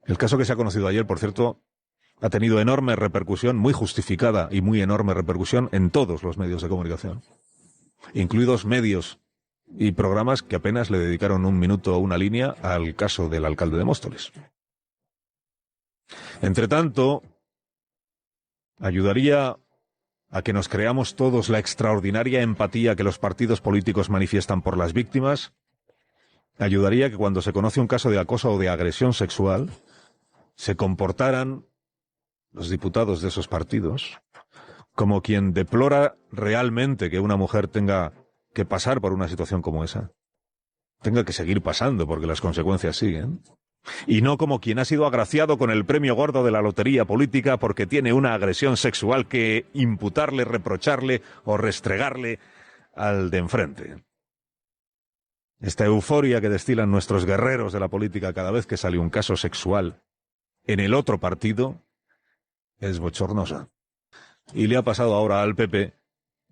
El caso que se ha conocido ayer, por cierto, ha tenido enorme repercusión, muy justificada y muy enorme repercusión en todos los medios de comunicación, incluidos medios y programas que apenas le dedicaron un minuto o una línea al caso del alcalde de Móstoles. Entre tanto, ayudaría a que nos creamos todos la extraordinaria empatía que los partidos políticos manifiestan por las víctimas. Ayudaría que cuando se conoce un caso de acoso o de agresión sexual, se comportaran los diputados de esos partidos como quien deplora realmente que una mujer tenga que pasar por una situación como esa, tenga que seguir pasando porque las consecuencias siguen, y no como quien ha sido agraciado con el premio gordo de la lotería política porque tiene una agresión sexual que imputarle, reprocharle o restregarle al de enfrente. Esta euforia que destilan nuestros guerreros de la política cada vez que sale un caso sexual en el otro partido es bochornosa. Y le ha pasado ahora al PP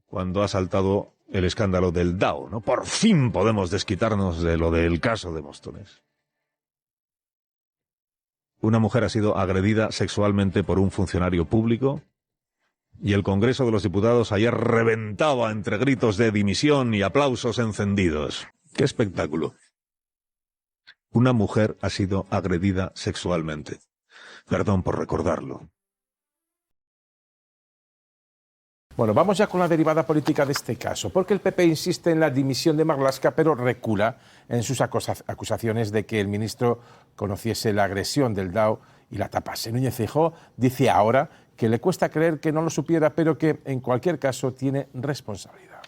cuando ha saltado el escándalo del DAO, ¿no? Por fin podemos desquitarnos de lo del caso de Móstoles. Una mujer ha sido agredida sexualmente por un funcionario público y el Congreso de los Diputados ayer reventaba entre gritos de dimisión y aplausos encendidos. ¡Qué espectáculo! Una mujer ha sido agredida sexualmente. Perdón por recordarlo. Bueno, vamos ya con la derivada política de este caso, porque el PP insiste en la dimisión de Marlaska, pero recula en sus acusaciones de que el ministro conociese la agresión del DAO y la tapase. Núñez Feijóo dice ahora que le cuesta creer que no lo supiera, pero que en cualquier caso tiene responsabilidad.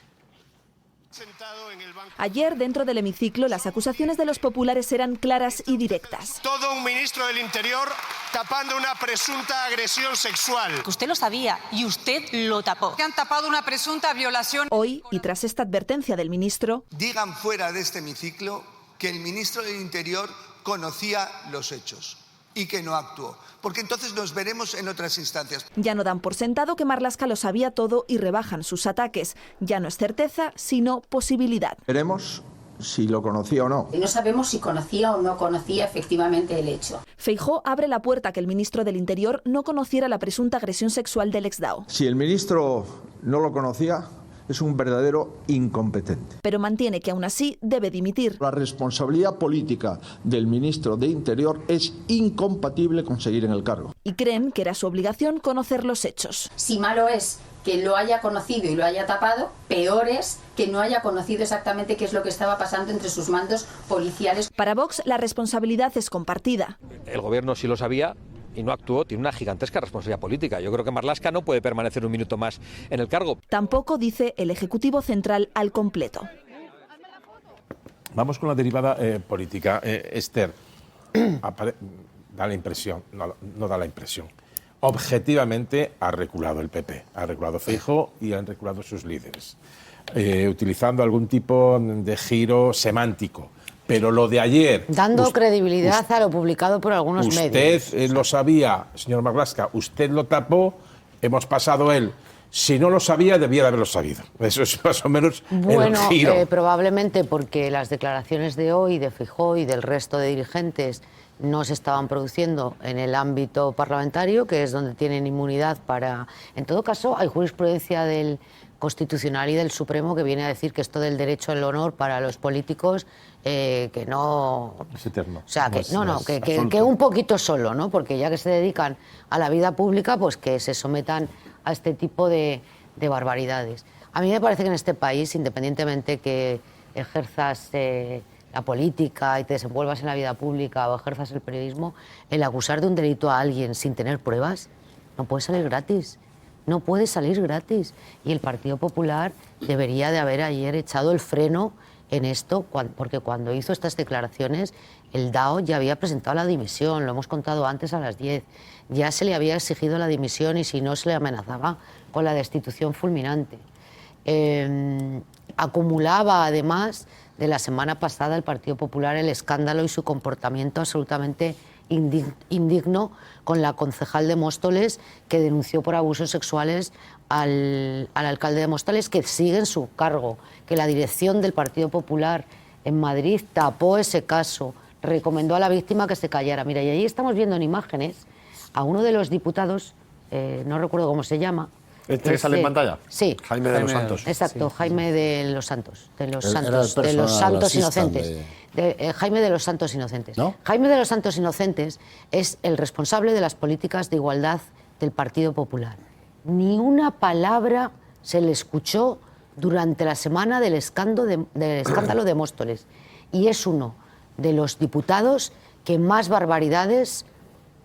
Ayer, dentro del hemiciclo, las acusaciones de los populares eran claras y directas. Todo un ministro del Interior tapando una presunta agresión sexual. Usted lo sabía y usted lo tapó. Que han tapado una presunta violación. Hoy, y tras esta advertencia del ministro, digan fuera de este hemiciclo que el ministro del Interior conocía los hechos y que no actuó, porque entonces nos veremos en otras instancias. Ya no dan por sentado que Marlaska lo sabía todo y rebajan sus ataques. Ya no es certeza, sino posibilidad. Veremos si lo conocía o no. Y no sabemos si conocía o no conocía efectivamente el hecho. Feijóo abre la puerta a que el ministro del Interior no conociera la presunta agresión sexual del ex-DAO. Si el ministro no lo conocía, es un verdadero incompetente. Pero mantiene que aún así debe dimitir. La responsabilidad política del ministro de Interior es incompatible con seguir en el cargo. Y creen que era su obligación conocer los hechos. Si malo es que lo haya conocido y lo haya tapado, peor es que no haya conocido exactamente qué es lo que estaba pasando entre sus mandos policiales. Para Vox, la responsabilidad es compartida. El gobierno sí lo sabía y no actuó, tiene una gigantesca responsabilidad política. Yo creo que Marlaska no puede permanecer un minuto más en el cargo. Tampoco dice el Ejecutivo Central al completo. Vamos con la derivada política. Esther, da la impresión, no da la impresión. Objetivamente ha reculado el PP, ha reculado Feijóo y han reculado sus líderes, utilizando algún tipo de giro semántico. Pero lo de ayer... Dando credibilidad a lo publicado por algunos medios. Usted lo sabía, señor Marlaska, usted lo tapó, hemos pasado él. Si no lo sabía, debía de haberlo sabido. Eso es más o menos el giro. Probablemente porque las declaraciones de hoy, de Feijóo y del resto de dirigentes, no se estaban produciendo en el ámbito parlamentario, que es donde tienen inmunidad para... En todo caso, hay jurisprudencia del Constitucional y del Supremo que viene a decir que esto del derecho al honor para los políticos que no... Es eterno. O sea, que un poquito solo, ¿no? Porque ya que se dedican a la vida pública, pues que se sometan a este tipo de barbaridades. A mí me parece que en este país, independientemente que ejerzas la política y te desenvuelvas en la vida pública o ejerzas el periodismo, el acusar de un delito a alguien sin tener pruebas no puede salir gratis. No puede salir gratis. Y el Partido Popular debería de haber ayer echado el freno en esto, porque cuando hizo estas declaraciones, el DAO ya había presentado la dimisión, lo hemos contado antes a las 10. Ya se le había exigido la dimisión y si no se le amenazaba con la destitución fulminante. Acumulaba además de la semana pasada el Partido Popular el escándalo y su comportamiento absolutamente indigno con la concejal de Móstoles que denunció por abusos sexuales al alcalde de Móstoles, que sigue en su cargo, que la dirección del Partido Popular en Madrid tapó ese caso, recomendó a la víctima que se callara. Mira, y ahí estamos viendo en imágenes a uno de los diputados, no recuerdo cómo se llama. ¿Este que sale en pantalla? Sí. Jaime de los Santos. Exacto, sí. Jaime de los Santos. De los Santos Inocentes. Jaime de los Santos Inocentes. ¿No? Jaime de los Santos Inocentes es el responsable de las políticas de igualdad del Partido Popular. Ni una palabra se le escuchó durante la semana del escándalo de Móstoles. Y es uno de los diputados que más barbaridades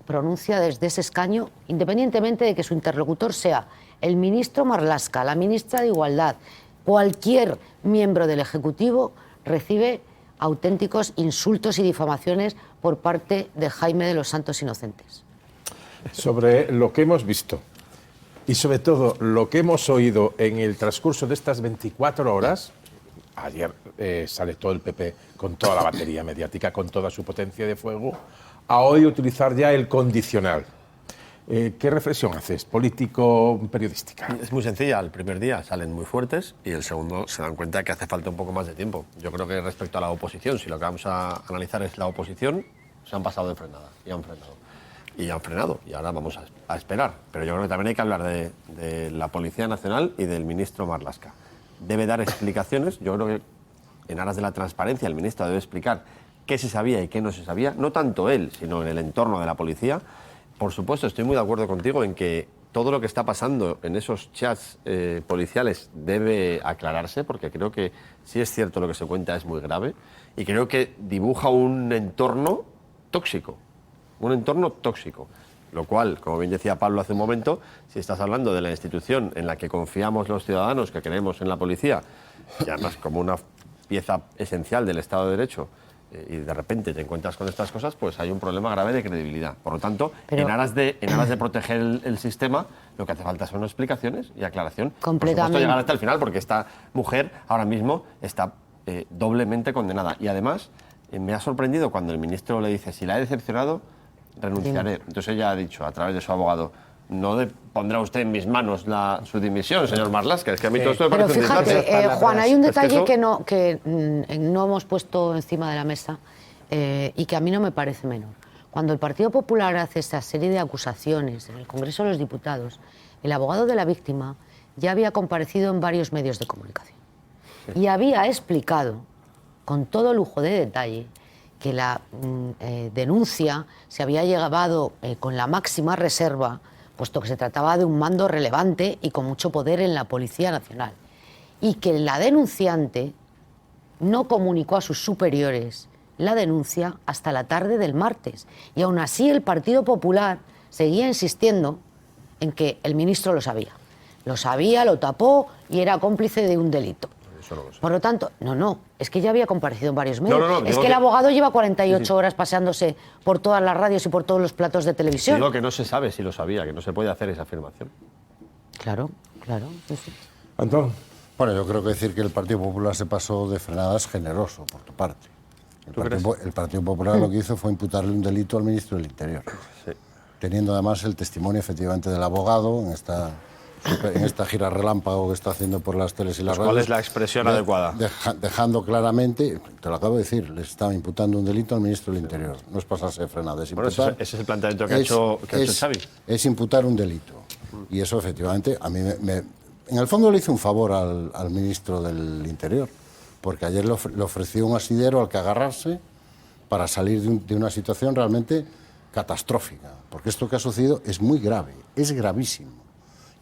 pronuncia desde ese escaño, independientemente de que su interlocutor sea el ministro Marlaska, la ministra de Igualdad. Cualquier miembro del Ejecutivo recibe auténticos insultos y difamaciones por parte de Jaime de los Santos Inocentes. Sobre lo que hemos visto y sobre todo lo que hemos oído en el transcurso de estas 24 horas, ayer sale todo el PP con toda la batería mediática, con toda su potencia de fuego, a hoy utilizar ya el condicional. ¿Qué reflexión haces, político, periodística? Es muy sencilla. El primer día salen muy fuertes y el segundo se dan cuenta que hace falta un poco más de tiempo. Yo creo que respecto a la oposición, si lo que vamos a analizar es la oposición, se han pasado de frenada y han frenado. Y han frenado y ahora vamos a esperar. Pero yo creo que también hay que hablar de la Policía Nacional y del ministro Marlaska. Debe dar explicaciones. Yo creo que en aras de la transparencia el ministro debe explicar qué se sabía y qué no se sabía, no tanto él, sino en el entorno de la policía. Por supuesto, estoy muy de acuerdo contigo en que todo lo que está pasando en esos chats policiales debe aclararse, porque creo que si es cierto lo que se cuenta es muy grave y creo que dibuja un entorno tóxico, lo cual, como bien decía Pablo hace un momento, si estás hablando de la institución en la que confiamos los ciudadanos que creemos en la policía, y además como una pieza esencial del Estado de Derecho, y de repente te encuentras con estas cosas, pues hay un problema grave de credibilidad. Por lo tanto, en aras de proteger el sistema, lo que hace falta son explicaciones y aclaración. Completamente. Por supuesto, llegar hasta el final, porque esta mujer ahora mismo está doblemente condenada. Y además, me ha sorprendido cuando el ministro le dice, si la he decepcionado, renunciaré. Entonces ella ha dicho, a través de su abogado, no pondrá usted en mis manos su dimisión, señor Marlaska. Es que a mí todo esto me parece un disparate. Pero fíjate, Juan, hay un detalle que no hemos puesto encima de la mesa y que a mí no me parece menor. Cuando el Partido Popular hace esta serie de acusaciones en el Congreso de los Diputados, el abogado de la víctima ya había comparecido en varios medios de comunicación y había explicado con todo lujo de detalle que la denuncia se había llevado con la máxima reserva, puesto que se trataba de un mando relevante y con mucho poder en la Policía Nacional, y que la denunciante no comunicó a sus superiores la denuncia hasta la tarde del martes. Y aún así el Partido Popular seguía insistiendo en que el ministro lo sabía. Lo sabía, lo tapó y era cómplice de un delito. Por lo tanto, es que ya había comparecido en varios medios. Es que el abogado lleva 48 horas paseándose por todas las radios y por todos los platos de televisión. Digo que no se sabe si lo sabía, que no se puede hacer esa afirmación. Claro. Sí. Antón. Bueno, yo creo que decir que el Partido Popular se pasó de frenada es generoso por tu parte. El Partido Popular lo que hizo fue imputarle un delito al ministro del Interior, teniendo además el testimonio efectivamente del abogado en esta gira relámpago que está haciendo por las teles y las radios. ¿Cuál es la expresión adecuada? Dejando claramente, te lo acabo de decir, les estaba imputando un delito al ministro del Interior. No es pasarse de frenada, es imputar. Ese es el planteamiento que ha hecho Xavi. Es imputar un delito. Y eso efectivamente a mí en el fondo le hizo un favor al ministro del Interior, porque ayer le ofreció un asidero al que agarrarse para salir de una situación realmente catastrófica, porque esto que ha sucedido es muy grave, es gravísimo.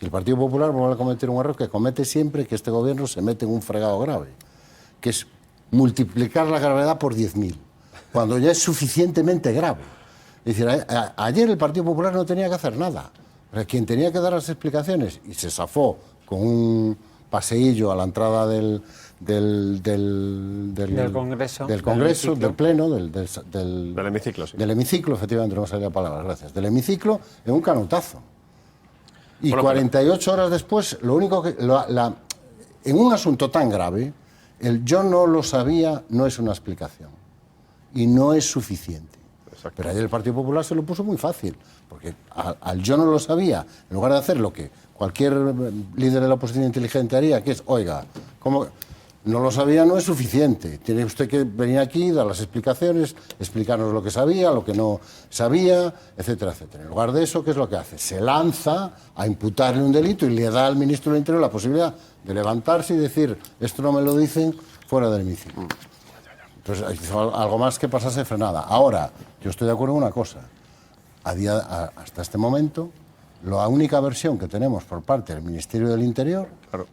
Y el Partido Popular vuelve a cometer un error que comete siempre que este gobierno se mete en un fregado grave, que es multiplicar la gravedad por 10.000, cuando ya es suficientemente grave. Es decir, ayer el Partido Popular no tenía que hacer nada. Quien tenía que dar las explicaciones y se zafó con un paseillo a la entrada del Congreso, del Pleno, del hemiciclo, sí. Del hemiciclo, efectivamente, no me salía la palabra, gracias. Del hemiciclo en un canutazo. Y 48 horas después, lo único que... en un asunto tan grave, el yo no lo sabía no es una explicación. Y no es suficiente. Exacto. Pero ayer el Partido Popular se lo puso muy fácil, porque al yo no lo sabía, en lugar de hacer lo que cualquier líder de la oposición inteligente haría, que es, oiga, ¿cómo? no lo sabía no es suficiente. Tiene usted que venir aquí, dar las explicaciones, explicarnos lo que sabía, lo que no sabía, etcétera, etcétera. En lugar de eso, ¿qué es lo que hace? Se lanza a imputarle un delito y le da al ministro del Interior la posibilidad de levantarse y decir, esto no me lo dicen, fuera del hemiciclo. Entonces, hizo algo más que pasarse frenada. Ahora, yo estoy de acuerdo en una cosa. Hasta este momento, la única versión que tenemos por parte del Ministerio del Interior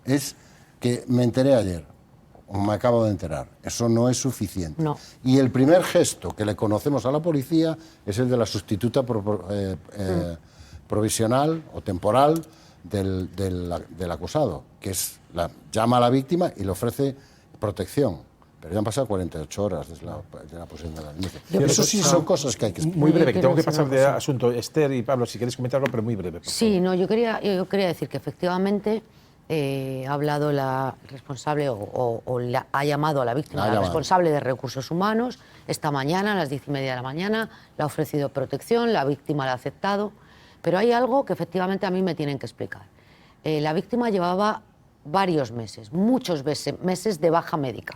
es que me enteré ayer, o me acabo de enterar. Eso no es suficiente. No. Y el primer gesto que le conocemos a la policía es el de la sustituta provisional o temporal del acusado, que es llama a la víctima y le ofrece protección. Pero ya han pasado 48 horas desde la posición de la denuncia. Eso sí son cosas que hay que explicar. Muy breve, que tengo que pasar de asunto. Esther y Pablo, si queréis comentarlo, pero muy breve. Sí, no, yo quería decir que efectivamente ha hablado la responsable ha llamado a la víctima, la responsable de recursos humanos, esta mañana a las 10:30 de la mañana, le ha ofrecido protección, la víctima la ha aceptado, pero hay algo que efectivamente a mí me tienen que explicar. La víctima llevaba varios meses, muchos meses de baja médica.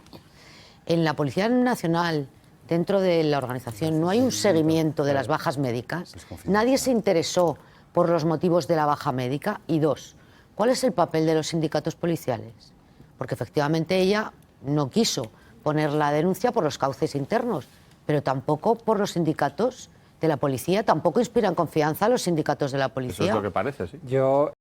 En la Policía Nacional, dentro de la organización, no hay un seguimiento de las bajas médicas. Nadie se interesó por los motivos de la baja médica. Y dos, ¿cuál es el papel de los sindicatos policiales? Porque efectivamente ella no quiso poner la denuncia por los cauces internos, pero tampoco por los sindicatos de la policía, tampoco inspiran confianza a los sindicatos de la policía. Eso es lo que parece, sí. Yo